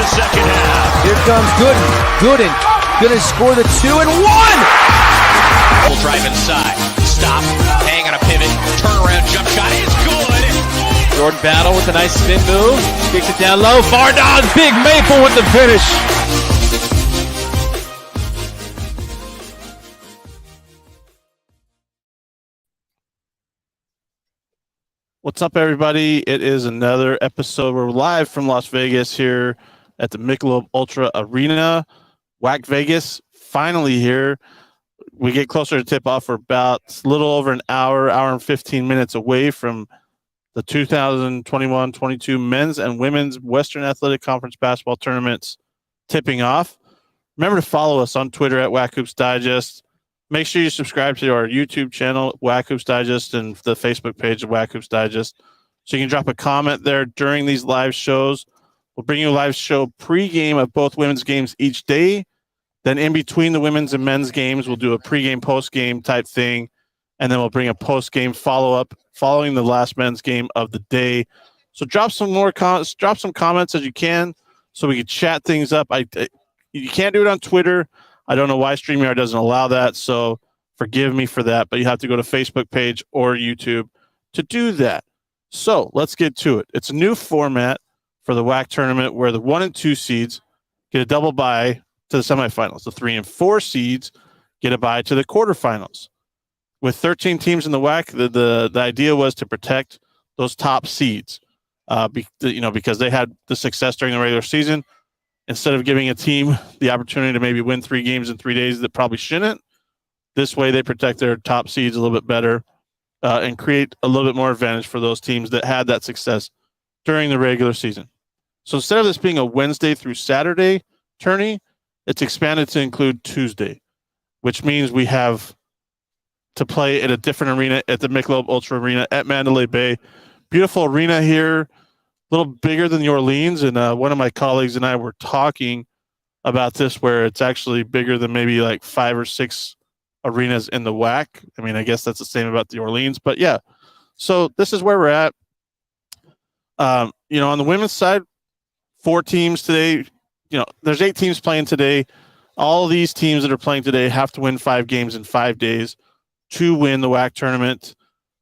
the second half. Here comes Gooden. Gooden gonna score the 2 and 1. Will drive inside. Stop. Hang on a pivot. Turn around. Jump shot. It's good. Jordan Battle with a nice spin move. Kicks it down low. Far down. Big Maple with the finish. What's up, everybody? It is another episode. We're live from Las Vegas here at the Michelob Ultra Arena. WAC Vegas, finally here. We get closer to tip-off. We're about a little over an hour and 15 minutes away from the 2021-22 men's and women's Western Athletic Conference basketball tournaments tipping off. Remember to follow us on Twitter at WAC Hoops Digest. Make sure you subscribe to our YouTube channel, WAC Hoops Digest, and the Facebook page of WAC Hoops Digest. So you can drop a comment there during these live shows. We'll bring you a live show pregame of both women's games each day. Then in between the women's and men's games, we'll do a pregame, postgame type thing. And then we'll bring a postgame follow-up following the last men's game of the day. So drop some more drop some comments as you can so we can chat things up. You can't do it on Twitter. I don't know why StreamYard doesn't allow that, so forgive me for that, but you have to go to Facebook page or YouTube to do that. So let's get to it. It's a new format for the WAC tournament where the 1 and 2 seeds get a double bye to the semifinals. The 3 and 4 seeds get a bye to the quarterfinals. With 13 teams in the WAC, the idea was to protect those top seeds, because they had the success during the regular season. Instead of giving a team the opportunity to maybe win 3 games in 3 days that probably shouldn't, this way they protect their top seeds a little bit better and create a little bit more advantage for those teams that had that success during the regular season. So instead of this being a Wednesday through Saturday tourney, it's expanded to include Tuesday, which means we have to play at a different arena at the Michelob Ultra Arena at Mandalay Bay. Beautiful arena here. A little bigger than New Orleans, and one of my colleagues and I were talking about this, where it's actually bigger than maybe like 5 or 6 arenas in the WAC. I mean, I guess that's the same about the Orleans, but yeah. So this is where we're at. On the women's side, 4 teams today. There's 8 teams playing today. All these teams that are playing today have to win 5 games in 5 days to win the WAC tournament.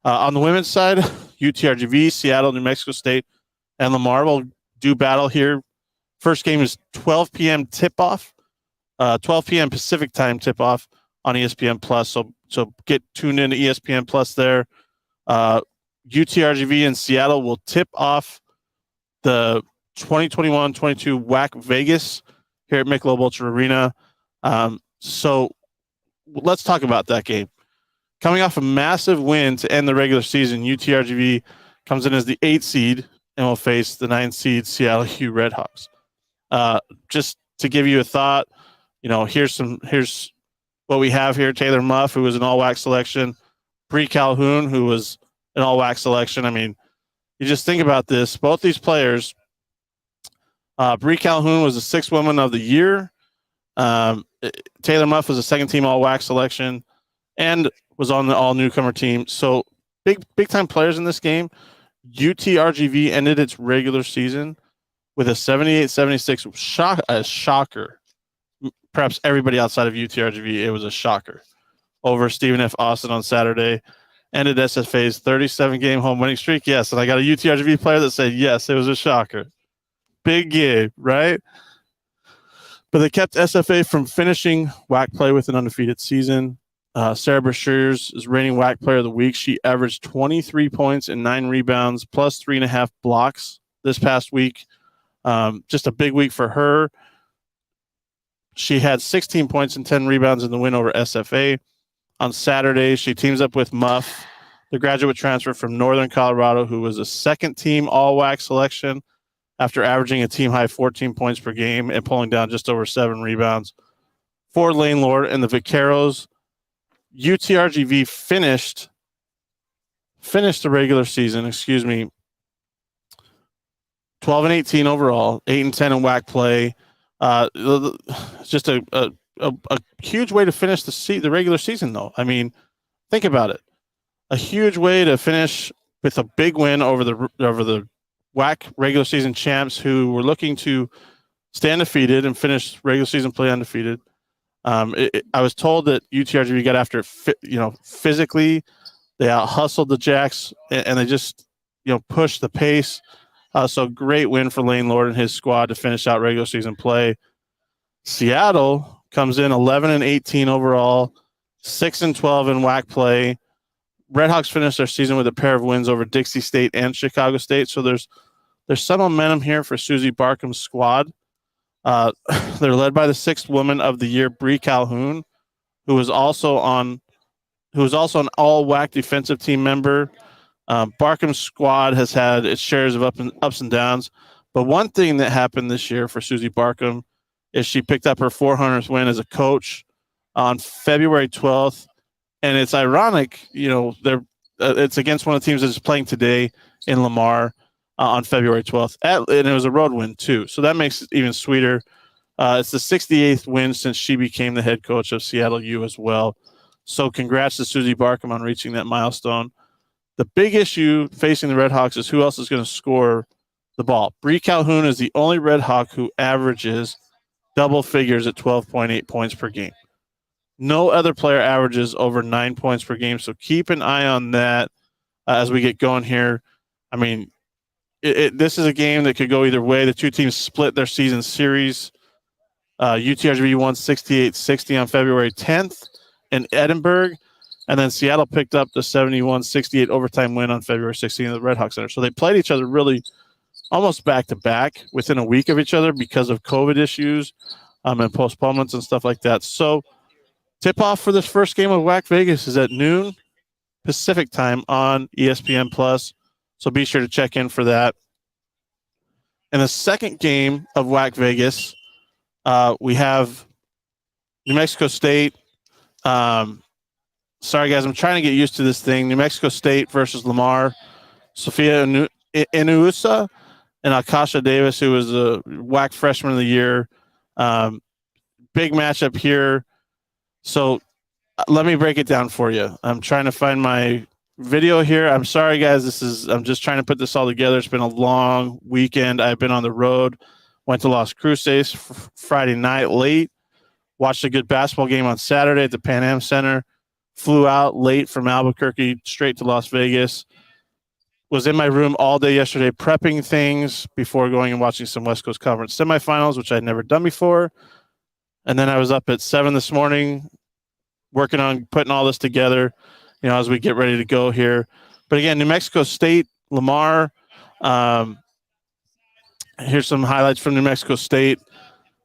On the women's side, UTRGV, Seattle, New Mexico State, and Lamar will do battle here. First game is 12 p.m. tip-off, 12 p.m. Pacific time tip-off on ESPN Plus. So get tuned into ESPN Plus there. UTRGV in Seattle will tip off the 2021-22 WAC Vegas here at Michelob Ultra Arena. So let's talk about that game. Coming off a massive win to end the regular season, UTRGV comes in as the 8th seed and will face the 9th seed Seattle Hugh Redhawks. Just to give you a thought, here's what we have here. Taylor Muff, who was an all-WAC selection. Bree Calhoun, who was an all-WAC selection. I mean, you just think about this. Both these players, Bree Calhoun was the 6th woman of the year. Taylor Muff was a second-team all-WAC selection and was on the all-newcomer team. So big-time players in this game. UTRGV ended its regular season with a 78-76 shocker. Perhaps everybody outside of UTRGV, it was a shocker over Stephen F. Austin on Saturday. Ended SFA's 37-game home winning streak. Yes, and I got a UTRGV player that said, yes, it was a shocker. Big game, right? But they kept SFA from finishing WAC play with an undefeated season. Sarah Beshears is reigning WAC Player of the Week. She averaged 23 points and 9 rebounds, plus 3.5 blocks this past week. Just a big week for her. She had 16 points and 10 rebounds in the win over SFA. On Saturday, she teams up with Muff, the graduate transfer from Northern Colorado, who was a second-team all-WAC selection after averaging a team-high 14 points per game and pulling down just over 7 rebounds. For Lane Lord and the Vaqueros, UTRGV finished the regular season, 12-18 overall, 8-10 in WAC play. It's just a huge way to finish the regular season, though. I mean, think about it. A huge way to finish with a big win over the WAC regular season champs, who were looking to stay undefeated and finish regular season play undefeated. I was told that UTRGV got after it, physically. They out hustled the Jacks and they just, pushed the pace. So great win for Lane Lord and his squad to finish out regular season play. Seattle comes in 11-18 overall, 6-12 in WAC play. Redhawks finished their season with a pair of wins over Dixie State and Chicago State. So there's some momentum here for Susie Barkham's squad. They're led by the 6th Woman of the Year, Bree Calhoun, who was also an all WAC defensive team member. Barkham's squad has had its shares of ups and downs, but one thing that happened this year for Susie Barkham is she picked up her 400th win as a coach on February 12th. And it's ironic, it's against one of the teams that's playing today in Lamar on February 12th. And it was a road win, too. So that makes it even sweeter. It's the 68th win since she became the head coach of Seattle U as well. So congrats to Susie Barkham on reaching that milestone. The big issue facing the Redhawks is who else is going to score the ball. Bree Calhoun is the only Redhawk who averages double figures at 12.8 points per game. No other player averages over 9 points per game, so keep an eye on that as we get going here. I mean, this is a game that could go either way. The two teams split their season series. UTRGV won 68-60 on February 10th in Edinburgh, and then Seattle picked up the 71-68 overtime win on February 16th at the Red Hawk Center. So they played each other really almost back-to-back within a week of each other because of COVID issues and postponements and stuff like that. So tip-off for this first game of WAC Vegas is at noon Pacific time on ESPN+. So be sure to check in for that. In the second game of WAC Vegas, we have New Mexico State. Sorry, guys, I'm trying to get used to this thing. New Mexico State versus Lamar. Sophia Inuusa and Akasha Davis, who was a WAC Freshman of the Year. Big matchup here. So let me break it down for you. I'm trying to find my video here. I'm sorry, guys. I'm just trying to put this all together. It's been a long weekend. I've been on the road. Went to Las Cruces Friday night late. Watched a good basketball game on Saturday at the Pan Am Center. Flew out late from Albuquerque straight to Las Vegas. Was in my room all day yesterday prepping things before going and watching some West Coast Conference semifinals, which I'd never done before. And then I was up at 7 this morning working on putting all this together, as we get ready to go here. But again, New Mexico State, Lamar. Here's some highlights from New Mexico State.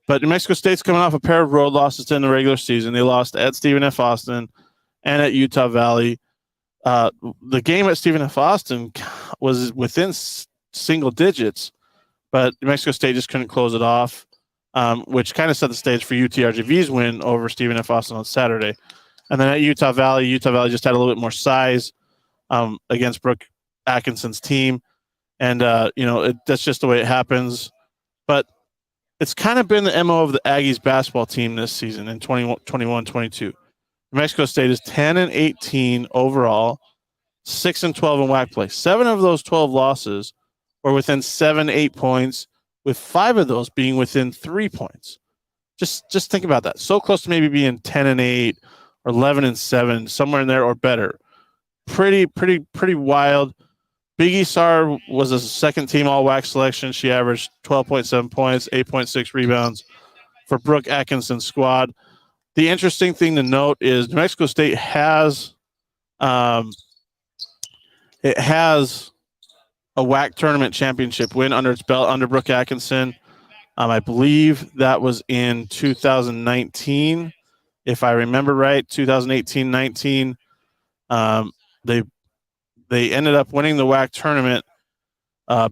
But New Mexico State's coming off a pair of road losses in the regular season. They lost at Stephen F. Austin and at Utah Valley. The game at Stephen F. Austin was within single digits, but New Mexico State just couldn't close it off, which kind of set the stage for UTRGV's win over Stephen F. Austin on Saturday. And then at Utah Valley just had a little bit more size against Brooke Atkinson's team. And, that's just the way it happens. But it's kind of been the MO of the Aggies basketball team this season in 21-22. New Mexico State is 10-18 overall, 6-12 in WAC play. 7 of those 12 losses were within 7-8 points, with 5 of those being within 3 points. Just think about that. So close to maybe being 10-8 or 11-7, somewhere in there or better. Pretty wild. Biggie Sarr was a second-team all-WAC selection. She averaged 12.7 points, 8.6 rebounds for Brooke Atkinson's squad. The interesting thing to note is New Mexico State has a WAC tournament championship win under its belt under Brooke Atkinson. I believe that was in 2019, if I remember right, 2018-19. They ended up winning the WAC tournament,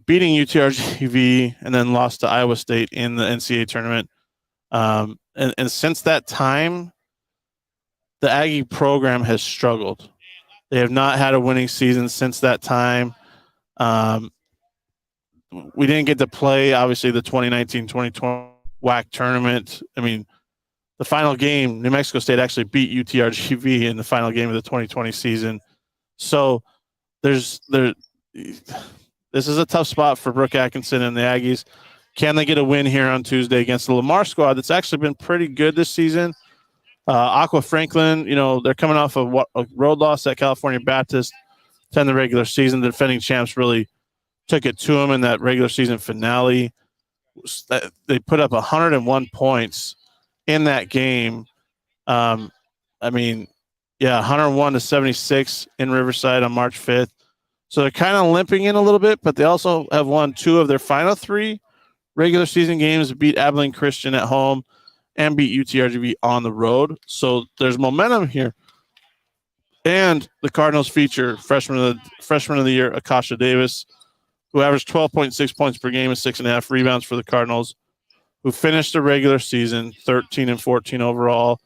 beating UTRGV, and then lost to Iowa State in the NCAA tournament. And since that time, the Aggie program has struggled. They have not had a winning season since that time. We didn't get to play, obviously, the 2019-2020 WAC tournament. I mean, the final game, New Mexico State actually beat UTRGV in the final game of the 2020 season. So this is a tough spot for Brooke Atkinson and the Aggies. Can they get a win here on Tuesday against the Lamar squad that's actually been pretty good this season? Aqua Franklin, they're coming off a road loss at California Baptist to end the regular season. The defending champs really took it to them in that regular season finale. They put up 101 points in that game. 101 to 76 in Riverside on March 5th. So they're kind of limping in a little bit, but they also have won 2 of their final 3 regular season games, beat Abilene Christian at home and beat UTRGV on the road. So there's momentum here. And the Cardinals feature freshman of the year, Akasha Davis, who averaged 12.6 points per game and 6.5 rebounds for the Cardinals, who finished the regular season 13-14 overall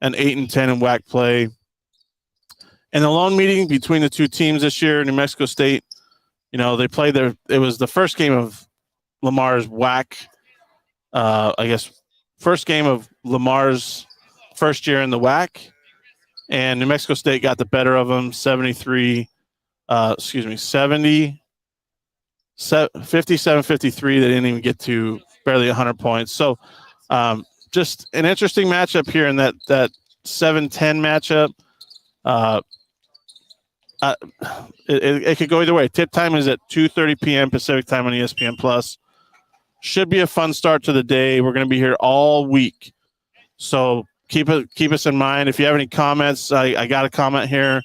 and 8-10 in WAC play. And the lone meeting between the 2 teams this year, New Mexico State, they played it was the first game of Lamar's WAC, first game of Lamar's first year in the WAC. And New Mexico State got the better of them, 57-53. They didn't even get to barely 100 points. So just an interesting matchup here in that 7-10 matchup. It could go either way. Tip time is at 2:30 p.m. Pacific time on ESPN Plus. Should be a fun start to the day. We're going to be here all week, so keep us in mind. If you have any comments, I got a comment here.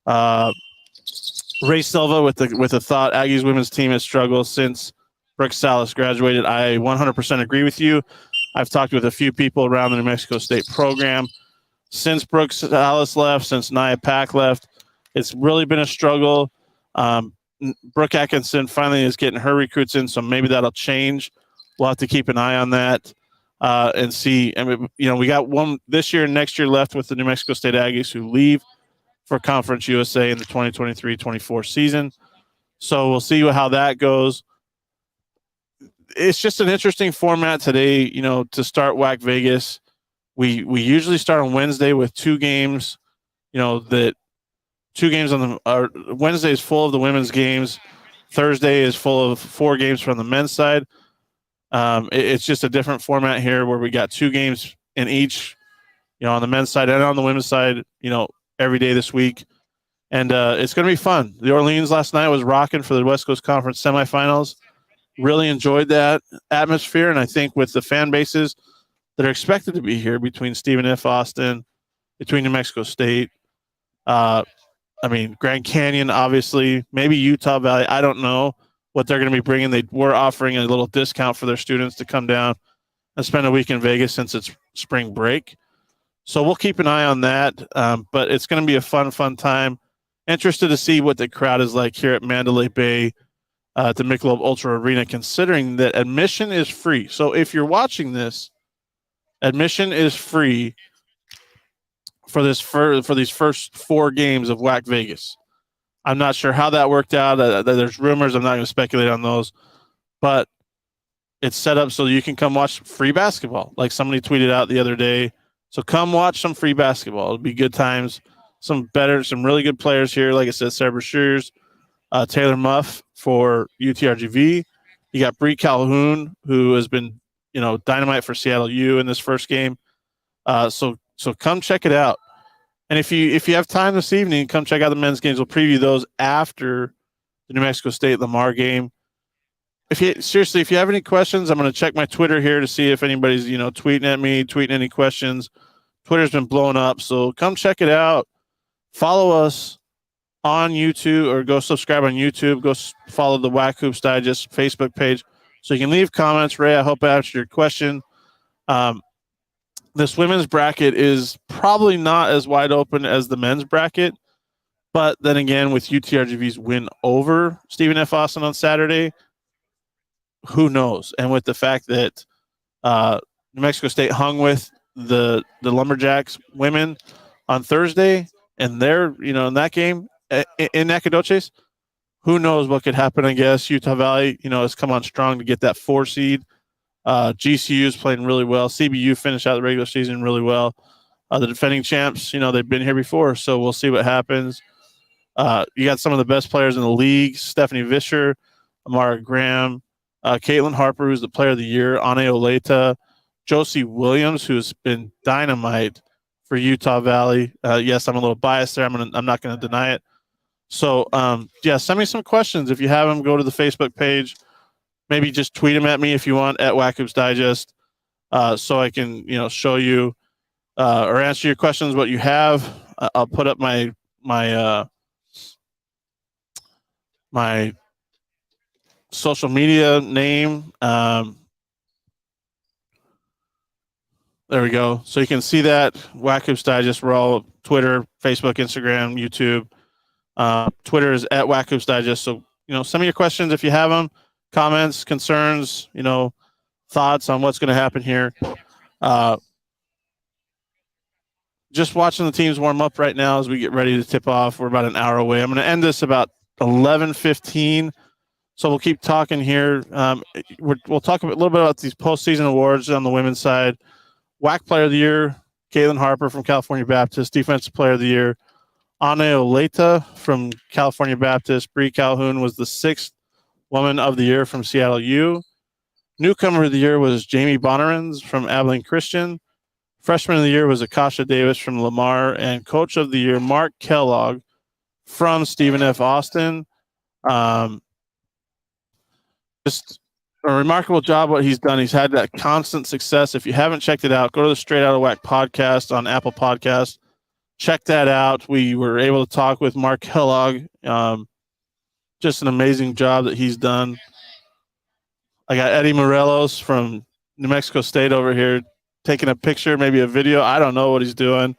Ray Silva with the thought Aggies women's team has struggled since Brooks Salas graduated. I 100% agree with you. I've talked with a few people around the New Mexico State program since Brooks Salas left, since Nia Pack left. It's really been a struggle. Brooke Atkinson finally is getting her recruits in, so maybe that'll change. We'll have to keep an eye on that and see. We got one this year and next year left with the New Mexico State Aggies who leave for Conference USA in the 2023-24 season. So we'll see how that goes. It's just an interesting format today, to start WAC Vegas. We usually start on Wednesday with 2 games, that 2 games on Wednesday is full of the women's games. Thursday is full of 4 games from the men's side. It's just a different format here where we got 2 games in each, on the men's side and on the women's side, every day this week. And it's going to be fun. The Orleans last night was rocking for the West Coast Conference semifinals. Really enjoyed that atmosphere. And I think with the fan bases that are expected to be here between Stephen F. Austin, between New Mexico State, Grand Canyon, obviously, maybe Utah Valley. I don't know what they're going to be bringing. They were offering a little discount for their students to come down and spend a week in Vegas since it's spring break. So we'll keep an eye on that. But it's going to be a fun time. Interested to see what the crowd is like here at Mandalay Bay at the Michelob Ultra Arena, considering that admission is free. So if you're watching this, admission is free for these first 4 games of WAC Vegas. I'm not sure how that worked out. There's rumors. I'm not going to speculate on those, but it's set up so you can come watch free basketball, like somebody tweeted out the other day. So come watch some free basketball. It'll be good times. Some really good players here. Like I said, Sarah Beshears, Taylor Muff for UTRGV. You got Bree Calhoun, who has been, dynamite for Seattle U in this first game. So come check it out. And if you have time this evening, come check out the men's games. We'll preview those after the New Mexico State Lamar game. If you have any questions, I'm going to check my Twitter here to see if anybody's, tweeting at me, tweeting any questions. Twitter's been blowing up, so come check it out. Follow us on YouTube, or go subscribe on YouTube. Go follow the WAC Hoops Digest Facebook page so you can leave comments. Ray, I hope I answered your question. This women's bracket is probably not as wide open as the men's bracket, but then again, with UTRGV's win over Stephen F. Austin on Saturday, who knows? And with the fact that New Mexico State hung with the Lumberjacks women on Thursday, and they're in that game in Nacogdoches, who knows what could happen? I guess Utah Valley has come on strong to get that 4 seed. GCU is playing really well. CBU finished out the regular season really well. The defending champs, they've been here before, so we'll see what happens. You got some of the best players in the league: Stephanie Vischer, Amara Graham, Caitlin Harper, who's the player of the year, Ane Oleta, Josie Williams, who's been dynamite for Utah Valley. Yes, I'm a little biased there. I'm not going to deny it. So, send me some questions. If you have them, go to the Facebook page. Maybe just tweet them at me if you want, at WAC Hoops Digest, so I can, show you or answer your questions, what you have. I'll put up my social media name. There we go. So you can see that, WAC Hoops Digest. We're all Twitter, Facebook, Instagram, YouTube. Twitter is at WAC Hoops Digest. So, send me your questions if you have them, comments, concerns, thoughts on what's going to happen here. Just watching the teams warm up right now as we get ready to tip off. We're about an hour away. I'm going to end this about 11:15. So we'll keep talking here. We'll talk a little bit about these postseason awards on the women's side. WAC Player of the Year, Caitlin Harper from California Baptist. Defensive Player of the Year, Ane Oleta from California Baptist. Bree Calhoun was the 6th Woman of the Year from Seattle U. Newcomer of the Year was Jamie Bonnerins from Abilene Christian. Freshman of the Year was Akasha Davis from Lamar. And Coach of the Year, Mark Kellogg from Stephen F. Austin. Just a remarkable job what he's done. He's had that constant success. If you haven't checked it out, go to the Straight Outta WAC podcast on Apple Podcasts. Check that out. We were able to talk with Mark Kellogg. Just an amazing job that he's done. I got Eddie Morelos from New Mexico State over here taking a picture, maybe a video. I don't know what he's doing.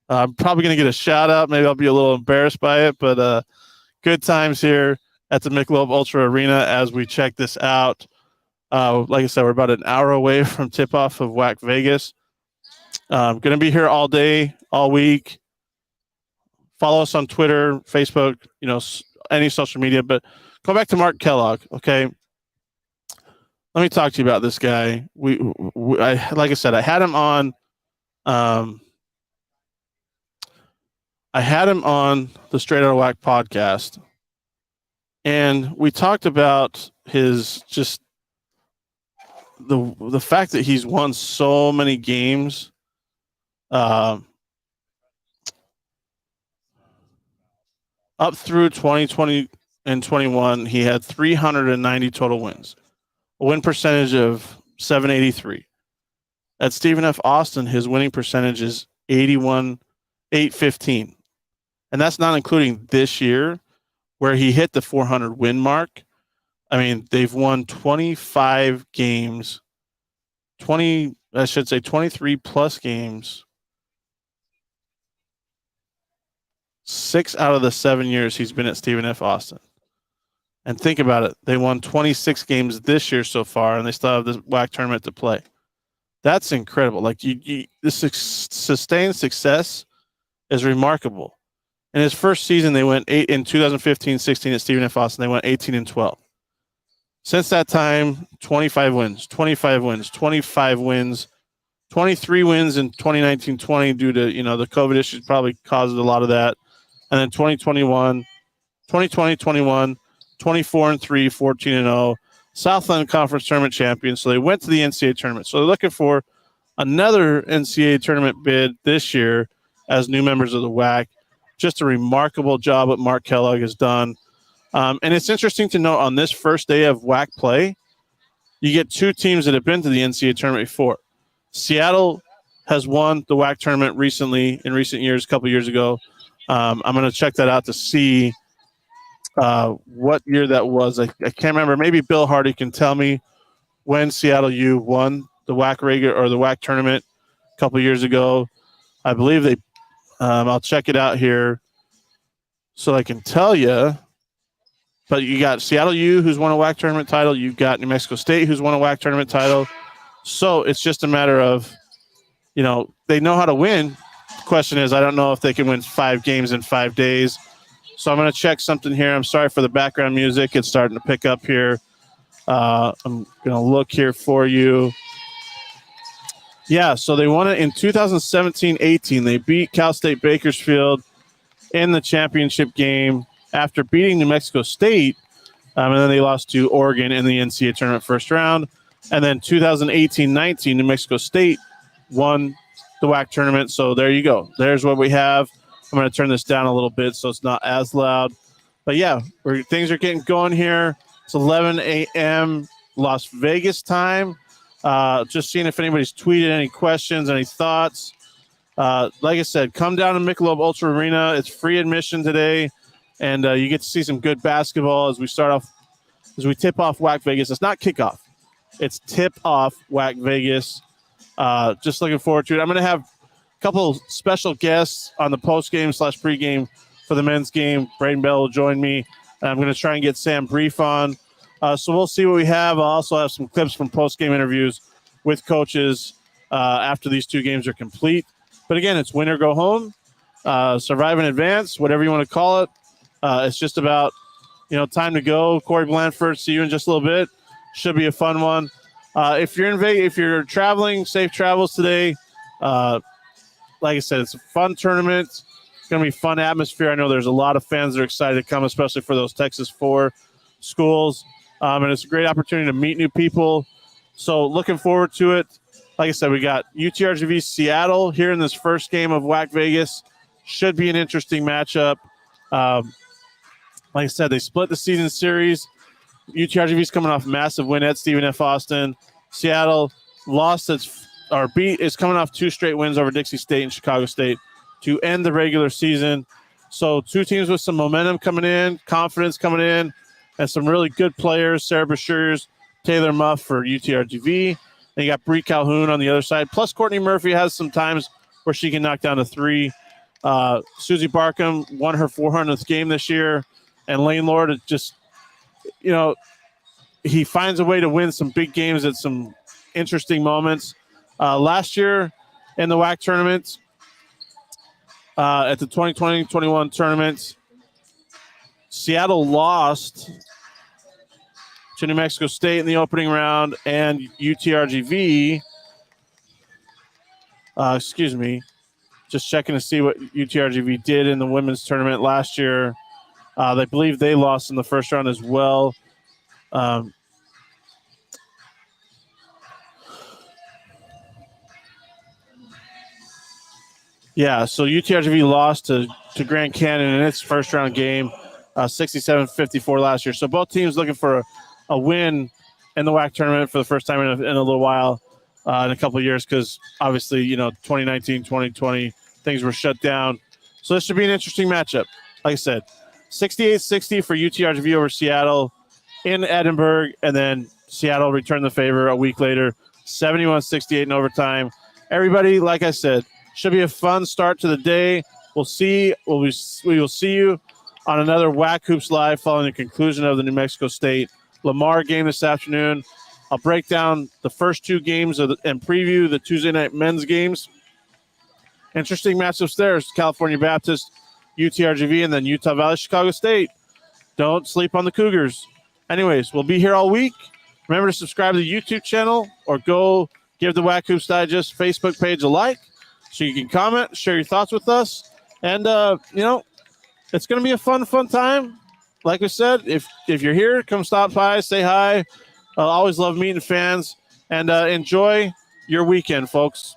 I'm probably going to get a shout out. Maybe I'll be a little embarrassed by it, but good times here at the Michelob Ultra Arena as we check this out. Like I said, we're about an hour away from tip-off of WAC Vegas. Going to be here all day, all week. Follow us on Twitter, Facebook, any social media. But go back to Mark Kellogg, okay? Let me talk to you about this guy. Like I said, I had him on. I had him on the Straight Outta WAC podcast, and we talked about his just the fact that he's won so many games. Up through 2020 and 21, he had 390 total wins, a win percentage of .783. At Stephen F. Austin, his winning percentage is 815. And that's not including this year where he hit the 400 win mark. I mean, they've won 25 games, 23 plus games. 6 out of the 7 years he's been at Stephen F. Austin. And think about it. They won 26 games this year so far, and they still have this WAC tournament to play. That's incredible. Like, this sustained success is remarkable. In his first season, they went 8 in 2015-16 at Stephen F. Austin. They went 18-12. Since that time, 25 wins, 25 wins, 25 wins, 23 wins in 2019-20 due to, the COVID issues probably caused a lot of that. And then 2020-21, 24-3, 14-0, Southland Conference Tournament champion. So they went to the NCAA tournament. So they're looking for another NCAA tournament bid this year as new members of the WAC. Just a remarkable job what Mark Kellogg has done. And it's interesting to note on this first day of WAC play, you get two teams that have been to the NCAA tournament before. Seattle has won the WAC tournament in recent years, a couple years ago. I'm going to check that out to see what year that was. I can't remember. Maybe Bill Hardy can tell me when Seattle U won the WAC regular or the WAC tournament a couple years ago. I believe they. I'll check it out here so I can tell you. But you got Seattle U, who's won a WAC tournament title. You've got New Mexico State, who's won a WAC tournament title. So it's just a matter of, they know how to win. The question is, I don't know if they can win 5 games in 5 days. So I'm going to check something here. I'm sorry for the background music. It's starting to pick up here. I'm going to look here for you. Yeah, so they won it in 2017-18. They beat Cal State Bakersfield in the championship game after beating New Mexico State And then they lost to Oregon in the NCAA tournament first round. And then 2018-19, New Mexico State won the WAC tournament. So there you go. There's what we have. I'm going to turn this down a little bit so it's not as loud. But yeah, things are getting going here. It's 11 a.m. Las Vegas time. Just seeing if anybody's tweeted any questions, any thoughts. Like I said, come down to Michelob Ultra Arena. It's free admission today, and you get to see some good basketball as we tip off WAC Vegas. It's not kickoff. It's tip off WAC Vegas. Just looking forward to it. I'm going to have a couple special guests on the post-game / pregame for the men's game. Braden Bell will join me. I'm going to try and get Sam Brief on. So we'll see what we have. I'll also have some clips from post-game interviews with coaches after these two games are complete. But again, it's win or go home, survive in advance, whatever you want to call it. It's just about, time to go. Corey Blanford, see you in just a little bit. Should be a fun one. If you're in Vegas, if you're traveling, safe travels today. Like I said, it's a fun tournament. It's going to be fun atmosphere. I know there's a lot of fans that are excited to come, especially for those Texas 4 schools. And it's a great opportunity to meet new people. So looking forward to it. Like I said, we got UTRGV Seattle here in this first game of WAC Vegas. Should be an interesting matchup. Like I said, they split the season series. UTRGV is coming off a massive win at Stephen F. Austin. Seattle is coming off 2 straight wins over Dixie State and Chicago State to end the regular season. So 2 teams with some momentum coming in, confidence coming in, and some really good players. Sarah Beshears, Taylor Muff for UTRGV. And you got Bree Calhoun on the other side. Plus, Courtney Murphy has some times where she can knock down a 3. Susie Barkham won her 400th game this year. And Lane Lord is just, he finds a way to win some big games at some interesting moments. Last year in the WAC tournament, at the 2020-21 tournament, Seattle lost to New Mexico State in the opening round, and UTRGV, just checking to see what UTRGV did in the women's tournament last year. They believe they lost in the first round as well. So UTRGV lost to Grand Canyon in its first round game, 67-54 last year. So both teams looking for a win in the WAC tournament for the first time in a little while, in a couple of years, because obviously, 2019, 2020, things were shut down. So this should be an interesting matchup. Like I said, 68-60 for UTRGV over Seattle in Edinburgh, and then Seattle returned the favor a week later, 71-68 in overtime. Everybody, like I said, should be a fun start to the day. We will see you on another WAC Hoops Live following the conclusion of the New Mexico State Lamar game this afternoon. I'll break down the first 2 games and preview the Tuesday night men's games. Interesting matchups there. California Baptist, UTRGV, and then Utah Valley, Chicago State. Don't sleep on the Cougars. Anyways, we'll be here all week. Remember to subscribe to the YouTube channel or go give the WAC Hoops Digest Facebook page a like so you can comment, share your thoughts with us. And, it's going to be a fun time. Like I said, if you're here, come stop by, say hi. I always love meeting fans, and enjoy your weekend, folks.